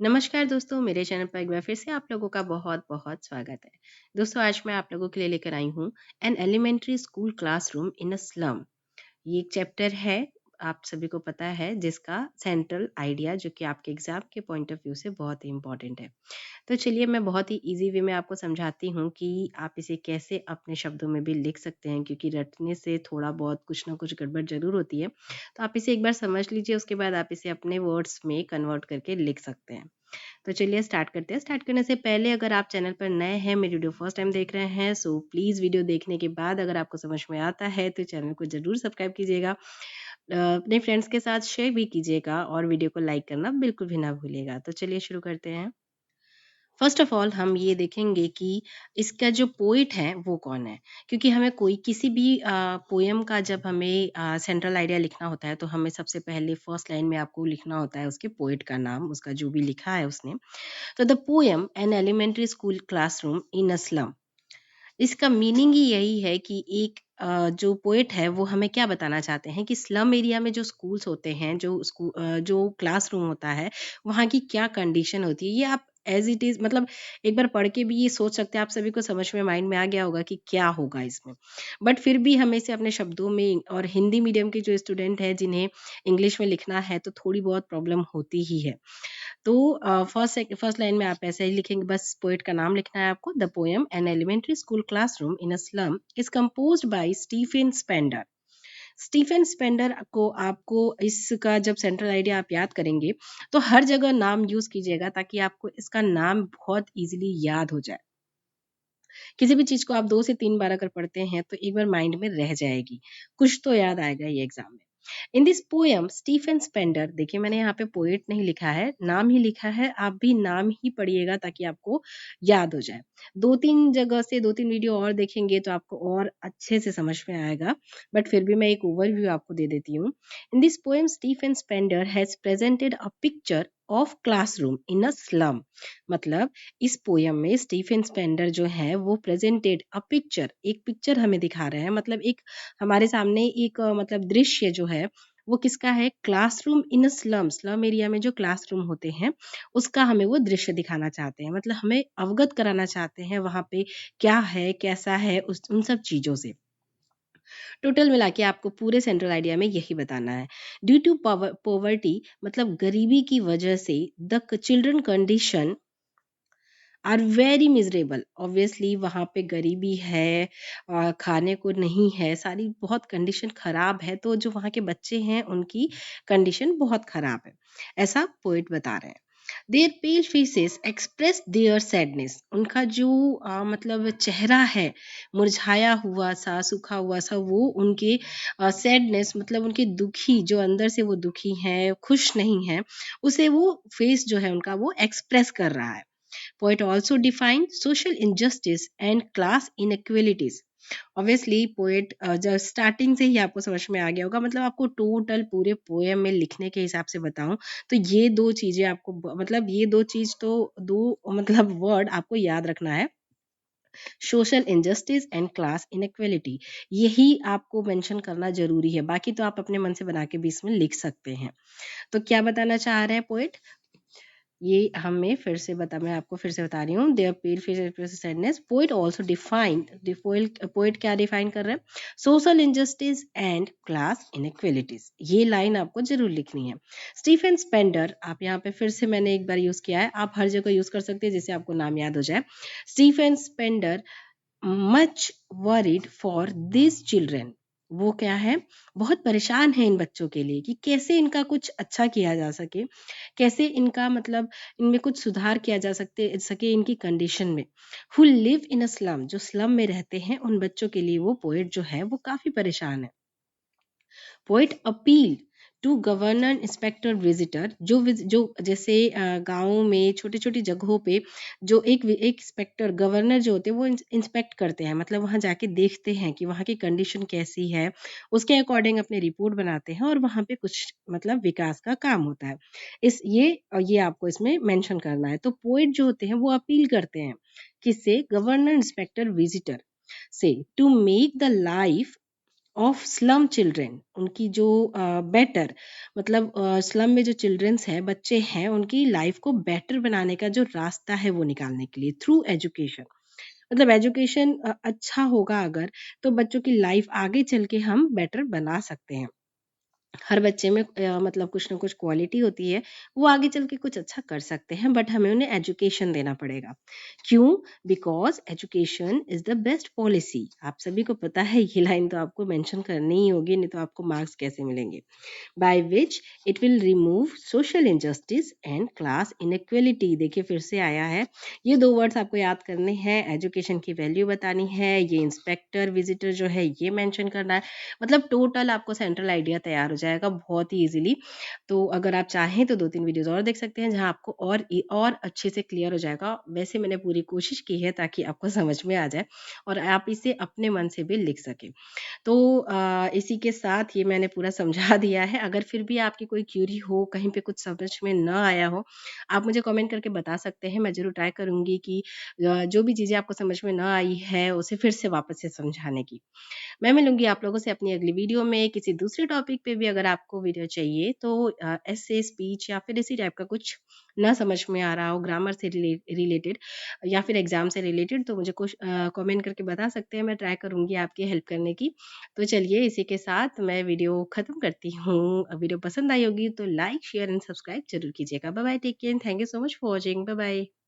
नमस्कार दोस्तों, मेरे चैनल पर एक बार फिर से आप लोगों का बहुत-बहुत स्वागत है। दोस्तों, आज मैं आप लोगों के लिए लेकर आई हूँ an elementary school classroom in a slum. ये एक चैप्टर है, आप सभी को पता है, जिसका सेंट्रल आइडिया जो कि आपके एग्ज़ाम के पॉइंट ऑफ व्यू से बहुत ही इम्पोर्टेंट है। तो चलिए मैं बहुत ही ईज़ी वे में आपको समझाती हूँ कि आप इसे कैसे अपने शब्दों में भी लिख सकते हैं, क्योंकि रटने से थोड़ा बहुत कुछ ना कुछ गड़बड़ ज़रूर होती है। तो आप इसे एक बार समझ लीजिए, उसके बाद आप इसे अपने वर्ड्स में कन्वर्ट करके लिख सकते हैं। तो चलिए स्टार्ट करते हैं। स्टार्ट करने से पहले अगर आप चैनल पर नए हैं, मेरी वीडियो फर्स्ट टाइम देख रहे हैं, सो प्लीज़ वीडियो देखने के बाद अगर आपको समझ में आता है तो चैनल को ज़रूर सब्सक्राइब कीजिएगा। अपने फ्रेंड्स के साथ शेयर भी कीजिएगा और वीडियो को लाइक करना बिल्कुल भी ना भूलिएगा। तो चलिए शुरू करते हैं। फर्स्ट ऑफ ऑल हम ये देखेंगे कि इसका जो पोएट है वो कौन है? क्योंकि हमें कोई किसी भी पोएम का जब हमें सेंट्रल आइडिया लिखना होता है तो हमें सबसे पहले फर्स्ट लाइन में आपको लिखना होता है उसके पोएट का नाम, उसका जो भी लिखा है उसने। तो the poem an elementary school classroom in a slum, इसका मीनिंग ही यही है कि एक जो पोएट है वो हमें क्या बताना चाहते हैं कि स्लम एरिया में जो स्कूल्स होते हैं, जो क्लासरूम होता है, वहाँ की क्या कंडीशन होती है। ये आप एज़ इट इज़ मतलब एक बार पढ़ के भी ये सोच सकते हैं, आप सभी को समझ में माइंड में आ गया होगा कि क्या होगा इसमें। बट फिर भी हमें इसे अपने शब्दों में, और हिंदी मीडियम के जो स्टूडेंट हैं जिन्हें इंग्लिश में लिखना है तो थोड़ी बहुत प्रॉब्लम होती ही है। तो फर्स्ट लाइन में आप ऐसे ही लिखेंगे, बस पोएट का नाम लिखना है आपको। The poem an elementary school classroom in a slum is composed by Stephen Spender. Stephen Spender को आपको इसका जब सेंट्रल आइडिया आप याद करेंगे तो हर जगह नाम यूज कीजिएगा ताकि आपको इसका नाम बहुत इजीली याद हो जाए। किसी भी चीज को आप 2 से 3 बार अगर पढ़ते हैं तो एक बार माइंड में रह जाएगी, कुछ तो याद आएगा ये एग्जाम में। In this poem Stephen Spender, देखिए मैंने यहाँ पे पोएट नहीं लिखा है, नाम ही लिखा है, आप भी नाम ही पढ़िएगा ताकि आपको याद हो जाए। 2-3 जगह से 2-3 वीडियो और देखेंगे तो आपको और अच्छे से समझ में आएगा, बट फिर भी मैं एक ओवरव्यू आपको दे देती हूँ। In this poem Stephen Spender has presented a picture of classroom in a slum. मतलब इस पोयम में स्टीफन स्पेंडर जो है वो प्रेजेंटेड अ पिक्चर, एक पिक्चर हमें दिखा रहे हैं, मतलब एक हमारे सामने एक मतलब दृश्य जो है वो किसका है, classroom in a slum, slum area में जो क्लासरूम होते हैं उसका हमें वो दृश्य दिखाना चाहते हैं, मतलब हमें अवगत कराना चाहते हैं वहां पे क्या है, कैसा है, उन सब चीजों से। टोटल मिला के आपको पूरे सेंट्रल आइडिया में यही बताना है। ड्यू टू पॉवर्टी, मतलब गरीबी की वजह से, the children condition are very miserable. Obviously वहाँ पे गरीबी है, खाने को नहीं है, सारी बहुत कंडीशन खराब है, तो जो वहाँ के बच्चे हैं उनकी कंडीशन बहुत खराब है, ऐसा पोइट बता रहे हैं। Their pale faces express their sadness, उनका जो मतलब चेहरा है मुरझाया हुआ सा, सूखा हुआ सा, वो उनके सैडनेस, मतलब उनके दुखी, जो अंदर से वो दुखी हैं, खुश नहीं है, उसे वो फेस जो है उनका वो एक्सप्रेस कर रहा है। Poet also defined social injustice and class inequalities. Obviously poet जब स्टार्टिंग से ही आपको समझ में आ गया होगा, मतलब आपको टोटल पूरे पोएम में लिखने के हिसाब से बताऊं तो ये दो चीजें आपको मतलब ये दो चीज तो दो मतलब वर्ड आपको याद रखना है, social injustice and class inequality. यही आपको मेंशन करना जरूरी है, बाकी तो आप अपने मन से बना के भी इसमें लिख सकते हैं। तो क्या बताना चाह रहे हैं पोएट, ये हमें फिर से बता मैं आपको फिर से बता रही हूँ। Their pale face sadness, poet also defined, poet क्या डिफाइन कर रहे हैं, social injustice and class inequalities. ये लाइन आपको जरूर लिखनी है। स्टीफन स्पेंडर, आप यहाँ पे फिर से मैंने एक बार यूज किया है, आप हर जगह यूज कर सकते हैं जिससे आपको नाम याद हो जाए। Stephen Spender much worried for this children, वो क्या है, बहुत परेशान है इन बच्चों के लिए कि कैसे इनका कुछ अच्छा किया जा सके, कैसे इनका मतलब इनमें कुछ सुधार किया जा सके इनकी कंडीशन में। Who live in a slum, जो स्लम में रहते हैं उन बच्चों के लिए वो पोएट जो है वो काफी परेशान है। Poet appeal to governor inspector visitor, जो जैसे गाँव में छोटी छोटी जगहों पे जो एक इंस्पेक्टर गवर्नर जो होते हैं वो इंस्पेक्ट करते हैं, मतलब वहाँ जाके देखते हैं कि वहाँ की कंडीशन कैसी है, उसके अकॉर्डिंग अपने रिपोर्ट बनाते हैं और वहाँ पे कुछ मतलब विकास का काम होता है। ये आपको इसमें मेंशन करना है। तो पोएट जो होते हैं वो अपील करते हैं किससे, गवर्नर इंस्पेक्टर विजिटर से, to make the life of slum children, उनकी जो बेटर, मतलब स्लम में जो चिल्ड्रंस हैं, बच्चे हैं, उनकी लाइफ को बेटर बनाने का जो रास्ता है वो निकालने के लिए थ्रू एजुकेशन। मतलब एजुकेशन अच्छा होगा अगर, तो बच्चों की लाइफ आगे चल के हम बेटर बना सकते हैं। हर बच्चे में मतलब कुछ ना कुछ क्वालिटी होती है, वो आगे चल के कुछ अच्छा कर सकते हैं, बट हमें उन्हें एजुकेशन देना पड़ेगा। क्यों? Because education is the best policy. आप सभी को पता है, ये लाइन तो आपको मेंशन करनी ही होगी, नहीं तो आपको मार्क्स कैसे मिलेंगे। by which it will remove social injustice and class inequality। देखिए फिर से आया है, ये दो वर्ड्स आपको याद करने हैं, एजुकेशन की वैल्यू बतानी है, ये इंस्पेक्टर विजिटर जो है ये मेंशन करना है, मतलब टोटल आपको सेंट्रल आइडिया तैयार हो जाएगा बहुत ही इजीली। तो अगर आप चाहें तो 2-3 वीडियोस और देख सकते हैं, जहां आपको और अच्छे से क्लियर हो जाएगा। वैसे मैंने पूरी कोशिश की है ताकि आपको समझ में आ जाए और आप इसे अपने मन से भी लिख सकें। तो इसी के साथ ये मैंने पूरा समझा दिया है। अगर फिर भी आपकी कोई क्यूरी हो, कहीं पे कुछ समझ में ना आया हो, आप मुझे कमेंट करके बता सकते हैं। मैं ज़रूर ट्राई करूँगी कि जो भी चीज़ें आपको समझ में ना आई है, उसे फिर से वापस से समझाने की। मैं मिलूँगी आप लोगों से अपनी अगली वीडियो में किसी दूसरे टॉपिक पे भी। अगर आपको वीडियो चाहिए तो एस्से, स्पीच या फिर इसी टाइप का कुछ ना समझ में आ रहा हो, ग्रामर से रिलेटेड या फिर एग्ज़ाम से रिलेटेड, तो मुझे कुछ कमेंट करके बता सकते हैं। मैं ट्राई करूँगी आपकी हेल्प करने की। तो चलिए इसी के साथ मैं वीडियो ख़त्म करती हूँ। वीडियो पसंद आई होगी तो लाइक, शेयर एंड सब्सक्राइब ज़रूर कीजिएगा। Bye bye, take care and thank you so much for watching. Bye bye.